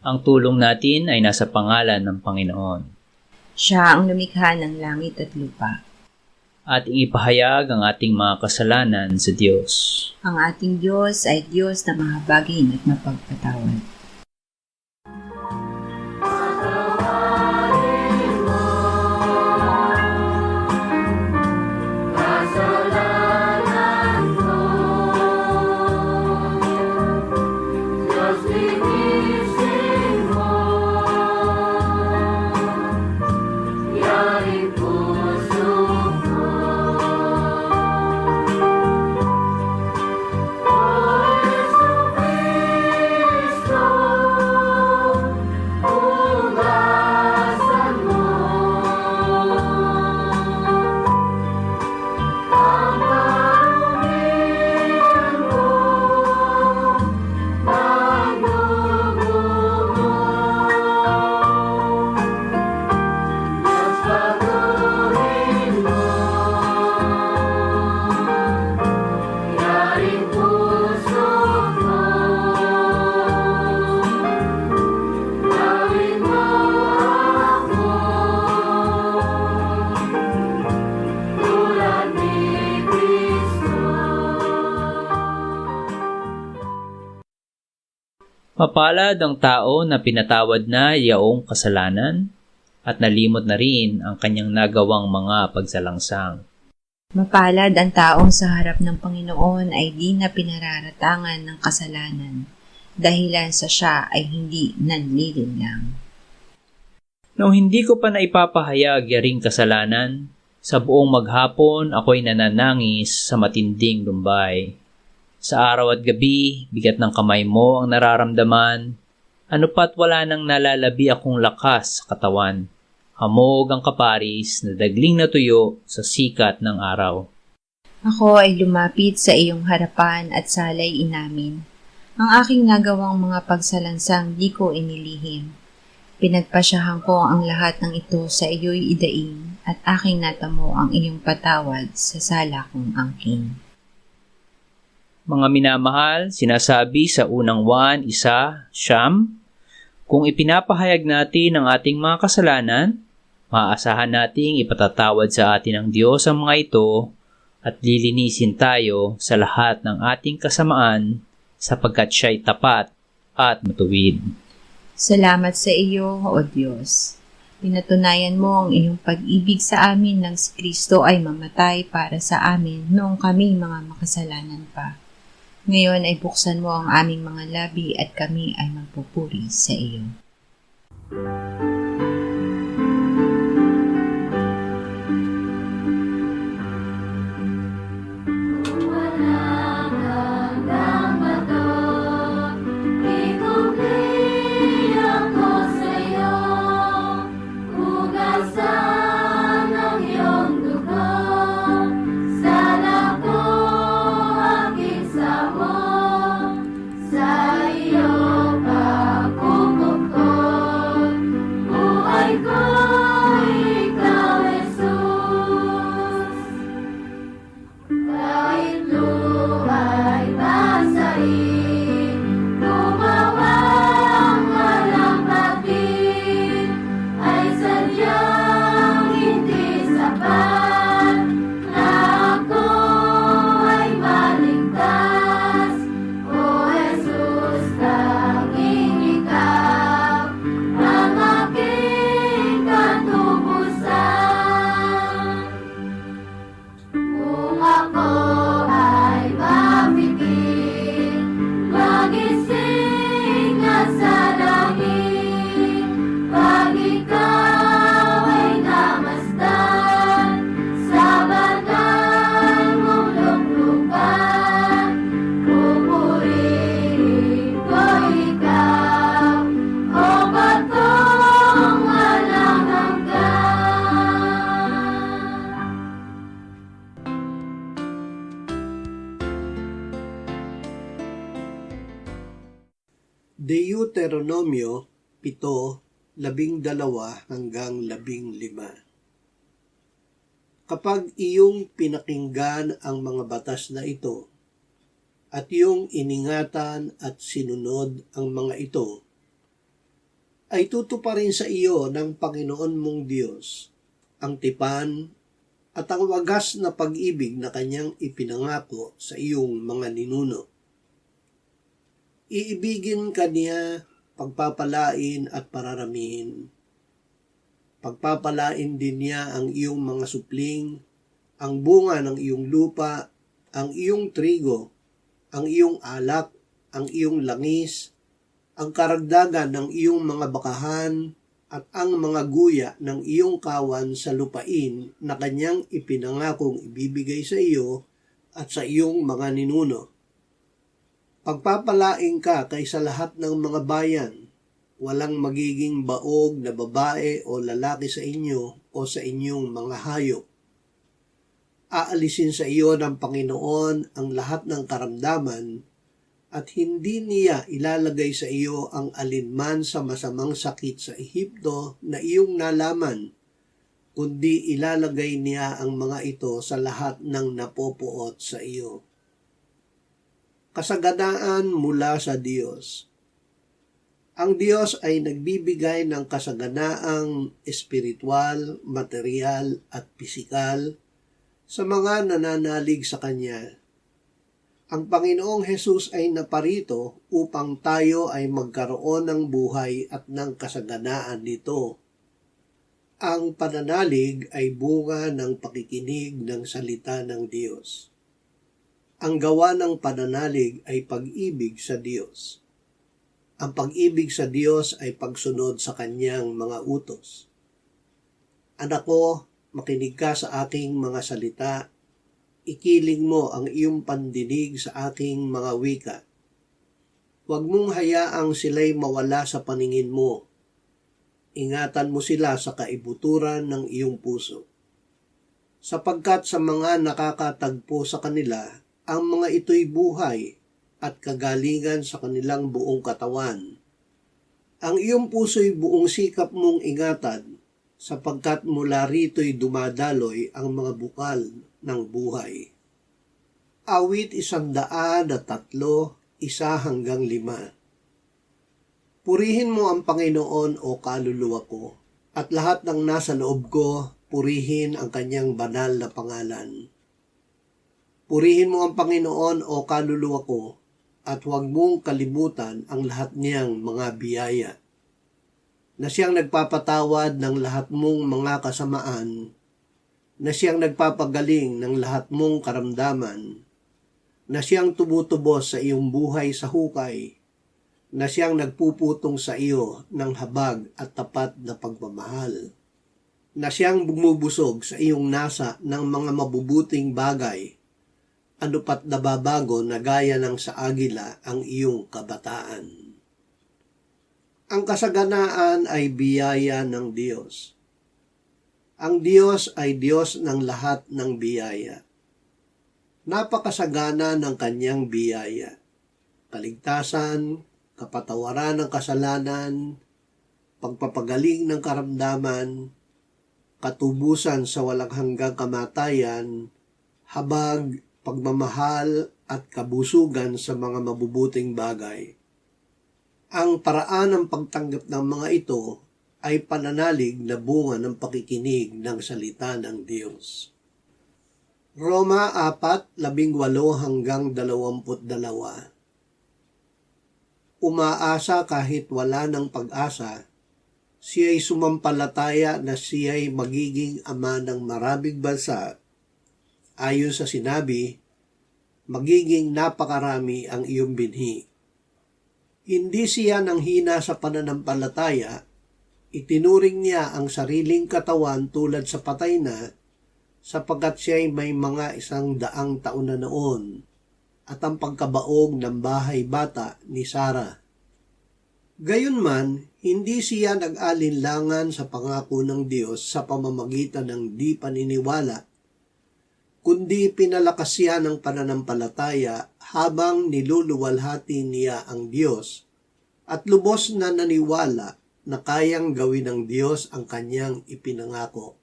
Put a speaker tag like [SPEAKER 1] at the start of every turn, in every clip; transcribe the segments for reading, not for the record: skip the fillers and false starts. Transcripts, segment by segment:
[SPEAKER 1] Ang tulong natin ay nasa pangalan ng Panginoon.
[SPEAKER 2] Siya ang lumikha ng langit at lupa.
[SPEAKER 1] Ating ipahayag ang ating mga kasalanan sa Diyos.
[SPEAKER 2] Ang ating Diyos ay Diyos na mahabagin at mapagpatawad.
[SPEAKER 1] Mapalad ang tao na pinatawad na yaong kasalanan at nalimot na rin ang kanyang nagawang mga pagsalangsang.
[SPEAKER 2] Mapalad ang taong sa harap ng Panginoon ay di na pinararatangan ng kasalanan, dahilan sa siya ay hindi nanlilinlang.
[SPEAKER 1] Nung hindi ko pa naipapahayag yaring kasalanan, sa buong maghapon ako'y nananangis sa matinding lumbay. Sa araw at gabi, bigat ng kamay mo ang nararamdaman, ano pa't wala nang nalalabi akong lakas sa katawan. Hamog ang kaparis na dagling na tuyo sa sikat ng araw.
[SPEAKER 2] Ako ay lumapit sa iyong harapan at salay inamin. Ang aking nagawang mga pagsalansang di ko inilihim. Pinagpasyahan ko ang lahat ng ito sa iyo'y idaing at aking natamo ang iyong patawad sa sala kong angking.
[SPEAKER 1] Mga minamahal, sinasabi sa unang Juan 1:9, kung ipinapahayag natin ang ating mga kasalanan, maaasahan nating ipatatawad sa atin ng Diyos ang mga ito at lilinisin tayo sa lahat ng ating kasamaan sapagkat siya'y tapat at matuwid.
[SPEAKER 2] Salamat sa iyo, O Diyos. Pinatunayan mo ang iyong pag-ibig sa amin nang si Kristo ay mamatay para sa amin noong kami mga makasalanan pa. Ngayon ay buksan mo ang aming mga labi at kami ay magpupuri sa iyo.
[SPEAKER 3] Deuteronomio 7:12-15. Kapag iyong pinakinggan ang mga batas na ito, at iyong iningatan at sinunod ang mga ito, ay tutuparin sa iyo ng Panginoon mong Diyos ang tipan at ang wagas na pag-ibig na kanyang ipinangako sa iyong mga ninuno. Iibigin ka niya, pagpapalain at pararamihin. Pagpapalain din niya ang iyong mga supling, ang bunga ng iyong lupa, ang iyong trigo, ang iyong alak, ang iyong langis, ang karagdagan ng iyong mga bakahan, at ang mga guya ng iyong kawan sa lupain na kanyang ipinangakong ibibigay sa iyo at sa iyong mga ninuno. Pagpapalain ka kaysa lahat ng mga bayan, walang magiging baog na babae o lalaki sa inyo o sa inyong mga hayop. Aalisin sa iyo ng Panginoon ang lahat ng karamdaman at hindi niya ilalagay sa iyo ang alinman sa masamang sakit sa Ehipto na iyong nalaman, kundi ilalagay niya ang mga ito sa lahat ng napopuot sa iyo. Kasaganaan mula sa Diyos. Ang Diyos ay nagbibigay ng kasaganaang espiritual, material at pisikal sa mga nananalig sa Kanya. Ang Panginoong Hesus ay naparito upang tayo ay magkaroon ng buhay at ng kasaganaan nito. Ang pananalig ay bunga ng pakikinig ng salita ng Diyos. Ang gawa ng pananalig ay pag-ibig sa Diyos. Ang pag-ibig sa Diyos ay pagsunod sa Kanyang mga utos. Anak ko, makinig ka sa aking mga salita. Ikiling mo ang iyong pandinig sa aking mga wika. Huwag mong hayaang sila'y mawala sa paningin mo. Ingatan mo sila sa kaibuturan ng iyong puso. Sapagkat sa mga nakakatagpo sa kanila, ang mga ito'y buhay at kagalingan sa kanilang buong katawan. Ang iyong puso'y buong sikap mong ingatan, sapagkat mula rito'y dumadaloy ang mga bukal ng buhay. Awit 103, 1-5. Purihin mo ang Panginoon o kaluluwa ko, at lahat ng nasa loob ko, purihin ang kanyang banal na pangalan. Purihin mo ang Panginoon o kaluluwa ko, at huwag mong kalimutan ang lahat niyang mga biyaya, na siyang nagpapatawad ng lahat mong mga kasamaan, na siyang nagpapagaling ng lahat mong karamdaman, na siyang tumutubos sa iyong buhay sa hukay, na siyang nagpuputong sa iyo ng habag at tapat na pagmamahal, na siyang bumubusog sa iyong nasa ng mga mabubuting bagay, ano pat nababago na gaya ng sa agila ang iyong kabataan. Ang kasaganaan ay biyaya ng Diyos. Ang Diyos ay Diyos ng lahat ng biyaya. Napakasagana ng kanyang biyaya. Kaligtasan, kapatawaran ng kasalanan, pagpapagaling ng karamdaman, katubusan sa walang hanggang kamatayan, habag, pagmamahal at kabusugan sa mga mabubuting bagay. Ang paraan ng pagtanggap ng mga ito ay pananalig na bunga ng pakikinig ng salita ng Diyos. Roma 4:18-22. Umaasa kahit wala ng pag-asa, siya'y sumampalataya na siya'y magiging ama ng maraming bansa. Ayon sa sinabi, magiging napakarami ang iyong binhi. Hindi siya nanghina sa pananampalataya, itinuring niya ang sariling katawan tulad sa patay na, sapagkat siya'y may mga 100 taon na noon, at ang pagkabaog ng bahay bata ni Sarah. Gayunman, hindi siya nag-alinlangan sa pangako ng Diyos sa pamamagitan ng di paniniwala, kundi pinalakas siya ng pananampalataya habang niluluwalhati niya ang Diyos, at lubos na naniwala na kayang gawin ng Diyos ang kanyang ipinangako.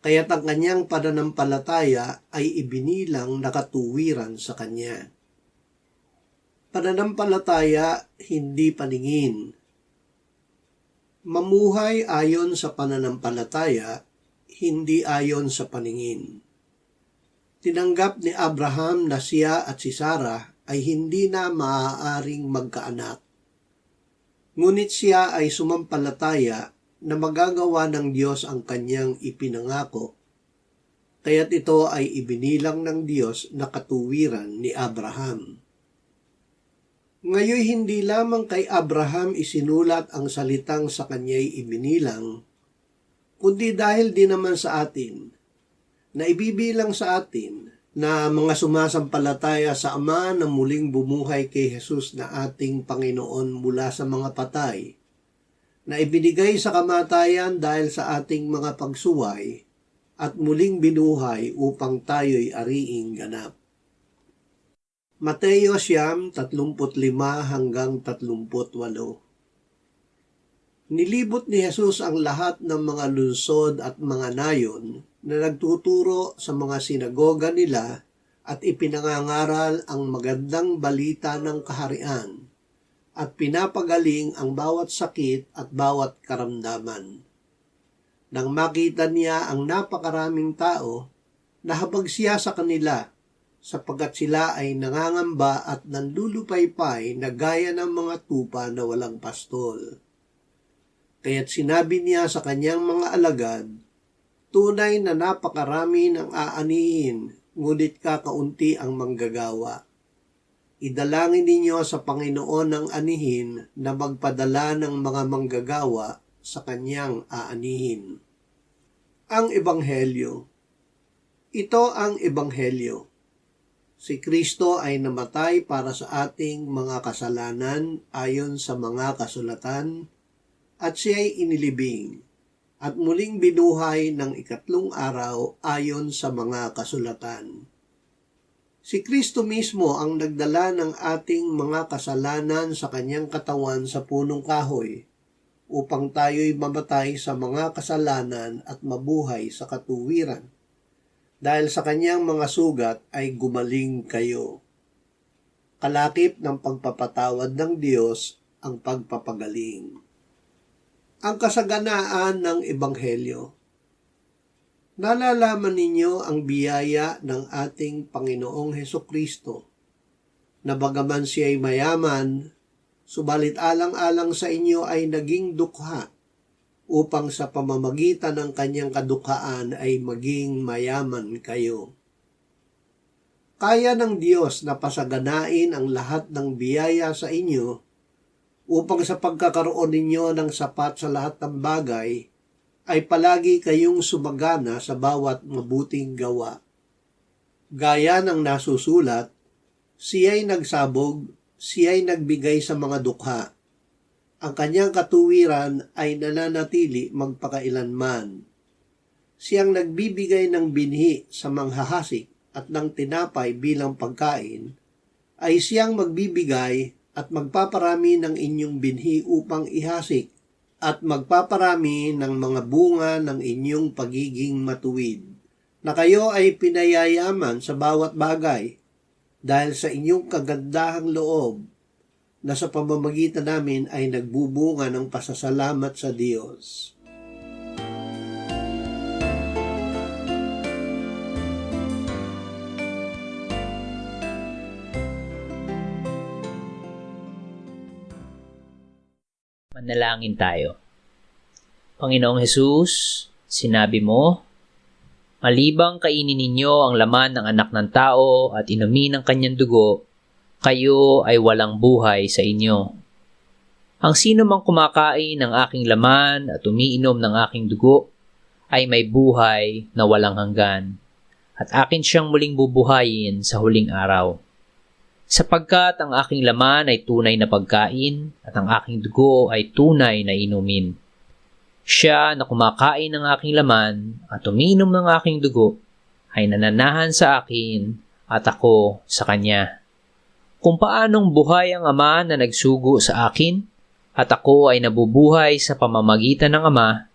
[SPEAKER 3] Kaya't ang kanyang pananampalataya ay ibinilang na katuwiran sa kanya. Pananampalataya, hindi paningin. Mamuhay ayon sa pananampalataya, hindi ayon sa paningin. Tinanggap ni Abraham na siya at si Sarah ay hindi na maaaring magkaanak. Ngunit siya ay sumampalataya na magagawa ng Diyos ang kanyang ipinangako, kaya't ito ay ibinilang ng Diyos na katuwiran ni Abraham. Ngayon hindi lamang kay Abraham isinulat ang salitang sa kanya'y ibinilang, kundi dahil din naman sa atin, na ibibilang sa atin na mga sumasampalataya sa Ama na muling bumuhay kay Jesus na ating Panginoon mula sa mga patay, na ibinigay sa kamatayan dahil sa ating mga pagsuway at muling binuhay upang tayo'y ariing ganap. Mateo 9:35-38. Nilibot ni Jesus ang lahat ng mga lungsod at mga nayon na nagtuturo sa mga sinagoga nila at ipinangangaral ang magandang balita ng kaharian at pinapagaling ang bawat sakit at bawat karamdaman. Nang makita niya ang napakaraming tao, nahabag siya sa kanila sapagkat sila ay nangangamba at nandulupaypay na gaya ng mga tupa na walang pastol. Kaya't sinabi niya sa kanyang mga alagad, tunay na napakarami ng aanihin, ngunit kakaunti ang manggagawa. Idalangin ninyo sa Panginoon ng anihin na magpadala ng mga manggagawa sa kanyang aanihin. Ang Ebanghelyo. Ito ang Ebanghelyo. Si Kristo ay namatay para sa ating mga kasalanan ayon sa mga kasulatan, at siya ay inilibing, at muling binuhay ng ikatlong araw ayon sa mga kasulatan. Si Kristo mismo ang nagdala ng ating mga kasalanan sa kanyang katawan sa punong kahoy, upang tayo'y mamatay sa mga kasalanan at mabuhay sa katuwiran. Dahil sa kanyang mga sugat ay gumaling kayo. Kalakip ng pagpapatawad ng Diyos ang pagpapagaling. Ang kasaganaan ng Ebanghelyo. Nalalaman ninyo ang biyaya ng ating Panginoong Hesukristo, na bagaman siya'y mayaman, subalit alang-alang sa inyo ay naging dukha, upang sa pamamagitan ng kanyang kadukhaan ay maging mayaman kayo. Kaya ng Diyos na pasaganain ang lahat ng biyaya sa inyo, upang sa pagkakaroon ninyo ng sapat sa lahat ng bagay, ay palagi kayong sumagana sa bawat mabuting gawa. Gaya ng nasusulat, siya'y nagsabog, siya'y nagbigay sa mga dukha. Ang kanyang katuwiran ay nananatili magpakailanman. Siyang nagbibigay ng binhi sa manghahasik at ng tinapay bilang pagkain, ay siyang magbibigay at magpaparami ng inyong binhi upang ihasik at magpaparami ng mga bunga ng inyong pagiging matuwid, na kayo ay pinayayaman sa bawat bagay dahil sa inyong kagandahang loob, na sa pamamagitan namin ay nagbubunga ng pasasalamat sa Diyos.
[SPEAKER 1] Manalangin tayo. Panginoong Hesus, sinabi mo, malibang kainin ninyo ang laman ng anak ng tao at inumin ang kanyang dugo, kayo ay walang buhay sa inyo. Ang sino mang kumakain ng aking laman at umiinom ng aking dugo ay may buhay na walang hanggan, at akin siyang muling bubuhayin sa huling araw. Sapagkat ang aking laman ay tunay na pagkain at ang aking dugo ay tunay na inumin. Siya na kumakain ng aking laman at umiinom ng aking dugo ay nananahan sa akin at ako sa kanya. Kung paanong buhay ang Ama na nagsugo sa akin at ako ay nabubuhay sa pamamagitan ng Ama,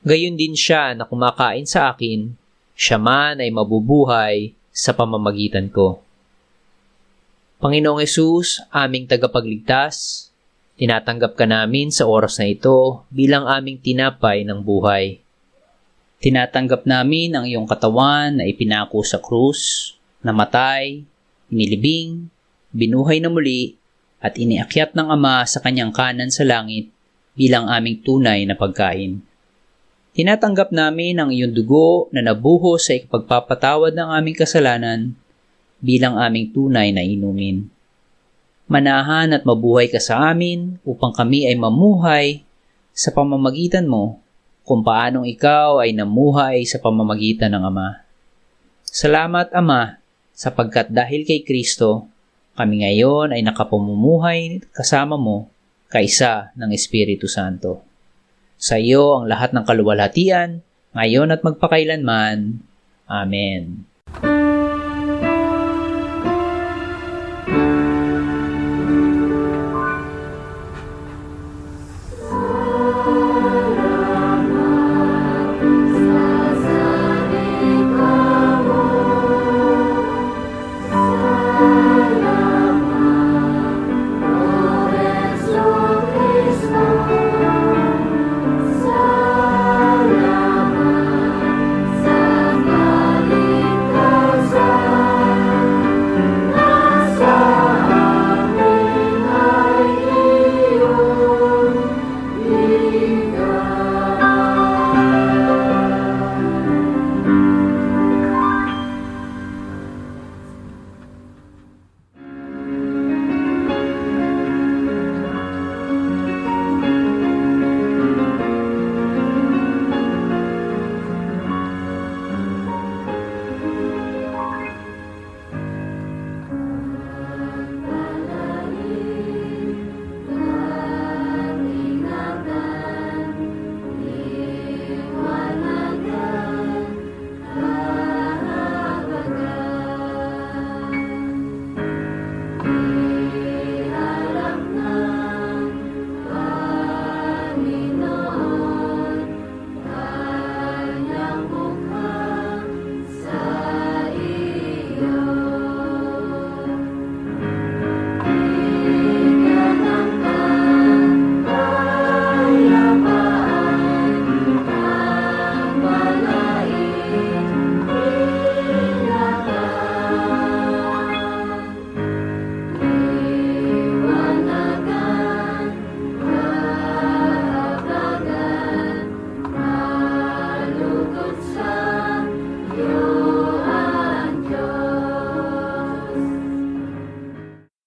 [SPEAKER 1] gayon din siya na kumakain sa akin, siya man ay mabubuhay sa pamamagitan ko. Panginoong Hesus, aming tagapagligtas, Tinatanggap ka namin sa oras na ito bilang aming tinapay ng buhay. Tinatanggap namin ang iyong katawan na ipinako sa krus, namatay, inilibing, binuhay na muli, at iniakyat ng Ama sa kanyang kanan sa langit bilang aming tunay na pagkain. Tinatanggap namin ang iyong dugo na nabuhos sa ikapagpapatawad ng aming kasalanan bilang aming tunay na inumin. Manahan at mabuhay ka sa amin upang kami ay mamuhay sa pamamagitan mo kung paanong ikaw ay namuhay sa pamamagitan ng Ama. Salamat, Ama, sapagkat dahil kay Kristo, kami ngayon ay nakapamumuhay kasama mo kaisa ng Espiritu Santo. Sa iyo ang lahat ng kaluwalhatian, ngayon at magpakailanman. Amen.